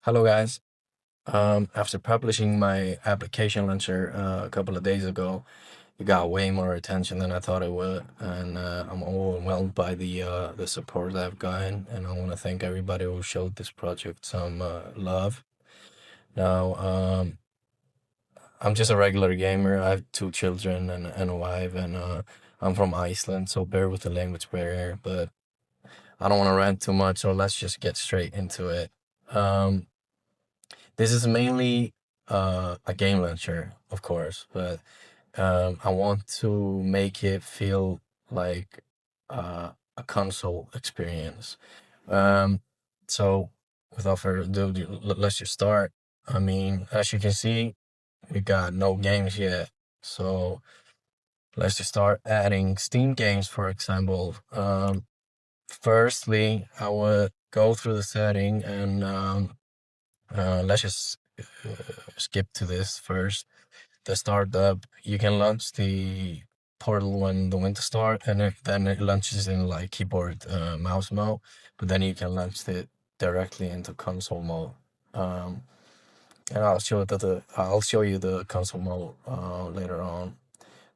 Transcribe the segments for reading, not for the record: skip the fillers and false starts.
Hello guys. After publishing my application launcher a couple of days ago, it got way more attention than I thought it would, and I'm overwhelmed by the support I've gotten, and I want to thank everybody who showed this project some love. Now, I'm just a regular gamer. I have two children and a wife, and I'm from Iceland, so bear with the language barrier, but I don't want to rant too much, so let's just get straight into it. Um, This is mainly a game launcher, of course, but I want to make it feel like a console experience. Um, so, without further ado, let's just start. I mean, as you can see, we got no games yet. So, let's just start adding Steam games, for example. Firstly, I would go through the setting and let's just skip to this first. The startup, you can launch the portal when the winter start, and then it launches in like keyboard mouse mode. But then you can launch it directly into console mode. Um, and I'll show you the console mode later on.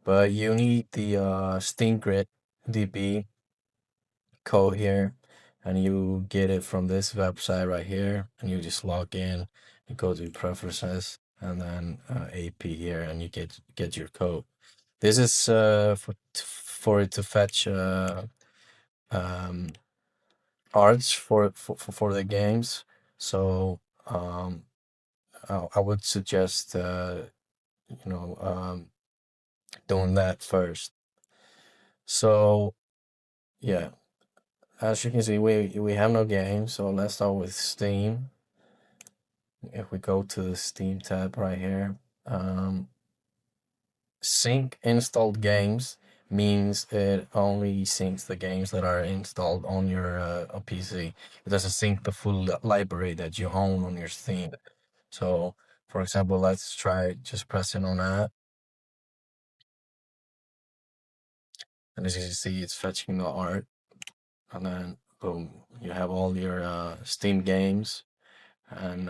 But you need the Steam Grid DB code here, and you get it from this website right here, and you just log in, you go to preferences, and then AP here, and you get your code. This is for it to fetch um, arts for the games. So I would suggest you know doing that first. So yeah, as you can see, we have no games. So let's start with Steam. If we go to the Steam tab right here, sync installed games means it only syncs the games that are installed on your PC. It doesn't sync the full library that you own on your Steam. So, for example, let's try just pressing on that, and as you can see, it's fetching the art, and then boom, you have all your Steam games and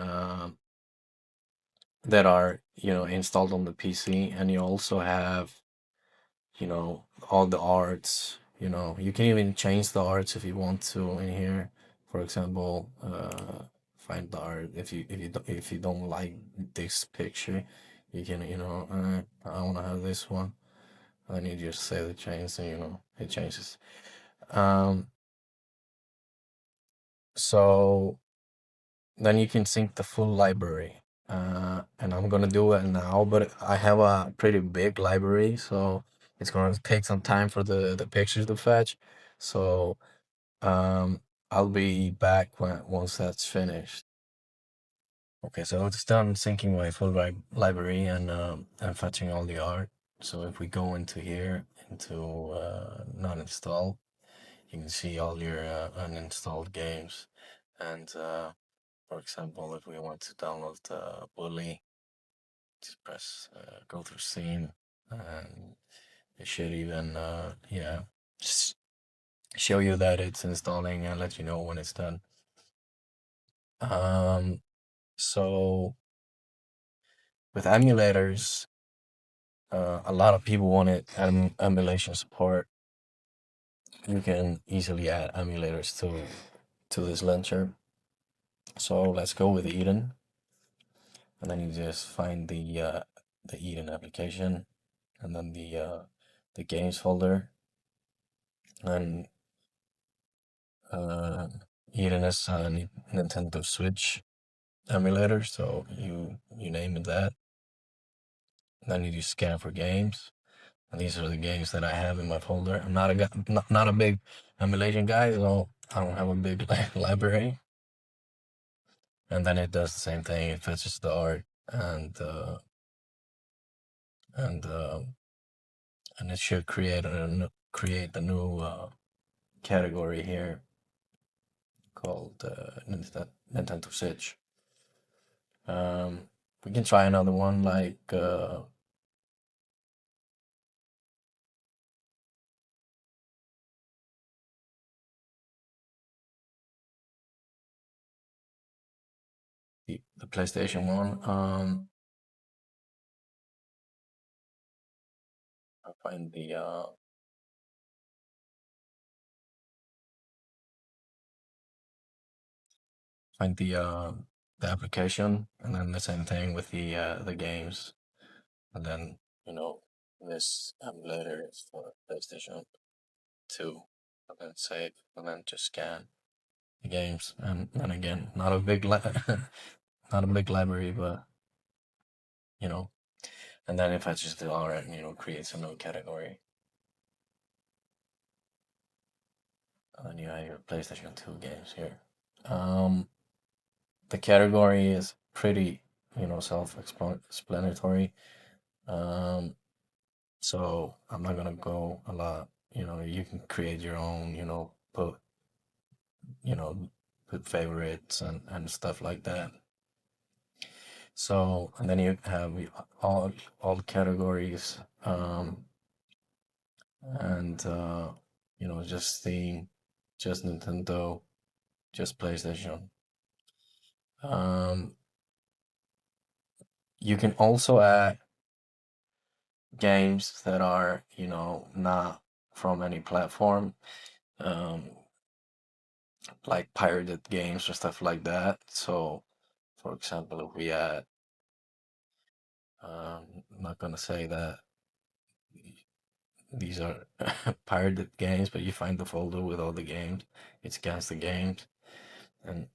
that are installed on the PC, and you also have all the arts. You can even change the arts if you want to in here. For example, find the art. If you don't like this picture, you can I want to have this one. Then you just say the change, and it changes. um so then you can sync the full library. And I'm gonna do it now, but I have a pretty big library, so it's gonna take some time for the pictures to fetch. So um, I'll be back once that's finished. Okay, so it's done syncing my full library and fetching all the art. So if we go into here into not installed, you can see all your uninstalled games. And for example, if we want to download Bully, just press go through scene, and it should even yeah, just show you that it's installing and let you know when it's done. Um, so with emulators, a lot of people wanted emulation support. You can easily add emulators to this launcher. So let's go with Eden, and then you just find the Eden application, and then the games folder, and uh, Eden is a Nintendo Switch emulator, so you name it that. Then you just scan for games, and these are the games that I have in my folder. I'm not a not a big emulation guy, so I don't have a big library. And then it does the same thing. It fetches the art and uh, and it should create a new category here called Nintendo Switch. We can try another one like the PlayStation One. I find the application, and then the same thing with the games, and then you know this emulator is for PlayStation 2, and then save, and then just scan the games, and again, not a big not a big library, but you know, and then if I just do all right, create some new category, and then you have your PlayStation 2 games here. Um, the category is pretty, self-explanatory. Um, so I'm not gonna go a lot. You can create your own. You know, put favorites and stuff like that. So and then you have all categories, and just Steam, just Nintendo, just PlayStation. Um, you can also add games that are, not from any platform, um, like pirated games or stuff like that. So, for example, if we add, I'm not gonna say that these are pirated games, but you find the folder with all the games. It scans the games, and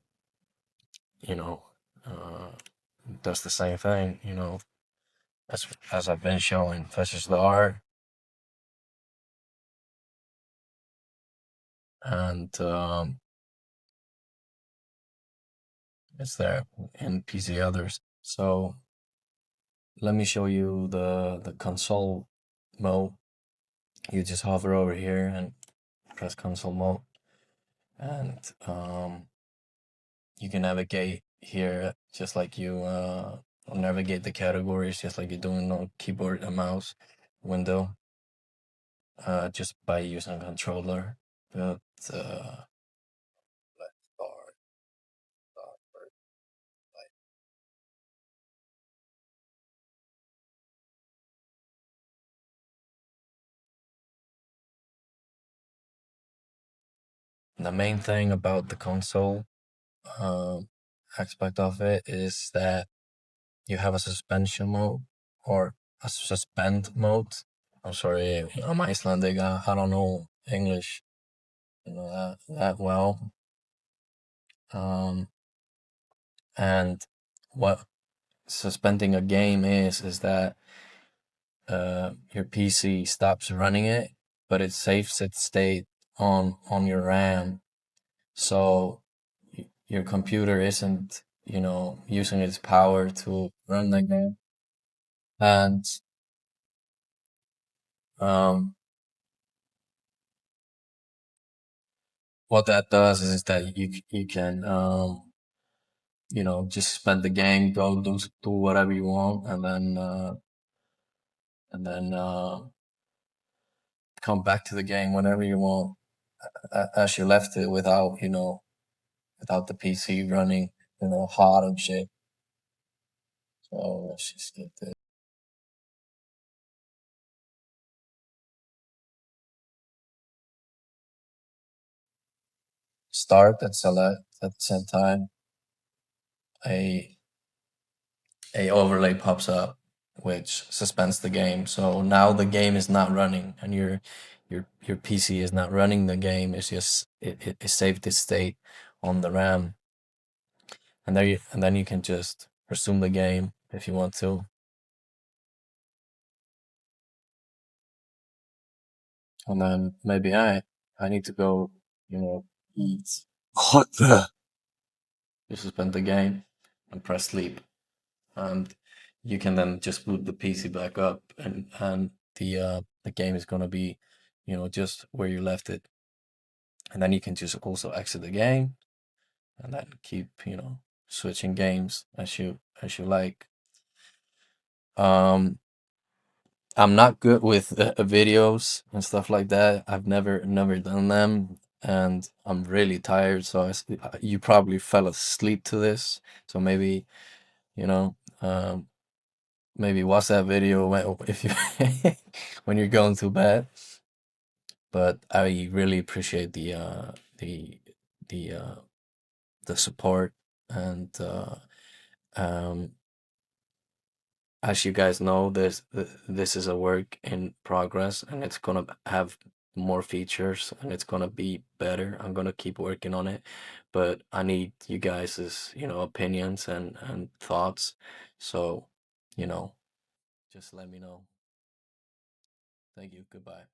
you know, uh, does the same thing. As I've been showing, fetches the art, and it's there in PC others. So let me show you the console mode. You just hover over here and press console mode, and you can navigate here just like you navigate the categories just like you're doing on keyboard and mouse window, just by using a controller. But let's start. The main thing about the console um, aspect of it is that you have a suspension mode or a suspend mode. I'm sorry, I'm Icelandic. I don't know English, that well. Um, and what suspending a game is that your PC stops running it, but it saves its state on your RAM. So your computer isn't, using its power to run the game. And um, what that does is that you can just spend the game, go do whatever you want, and then come back to the game whenever you want, as you left it, without without the PC running hot and shit. So let's just get this start and select at the same time. A a overlay pops up which suspends the game. So now the game is not running, and your PC is not running the game. It's just it saved its state on the RAM, and then you can just resume the game if you want to. And then maybe I need to go, eat. What the? You suspend the game and press sleep, and you can then just boot the PC back up, and the game is gonna be, just where you left it, and then you can just also exit the game, and then keep, switching games as you like. Um, I'm not good with videos and stuff like that. I've never done them, and I'm really tired. So you probably fell asleep to this. So maybe, you know, maybe watch that video when, if you when you're going to bed. But I really appreciate the the support, and um, as you guys know, this is a work in progress, and it's gonna have more features, and it's gonna be better. I'm gonna keep working on it, but I need you guys' opinions and thoughts. So, you know, just let me know. Thank you. Goodbye.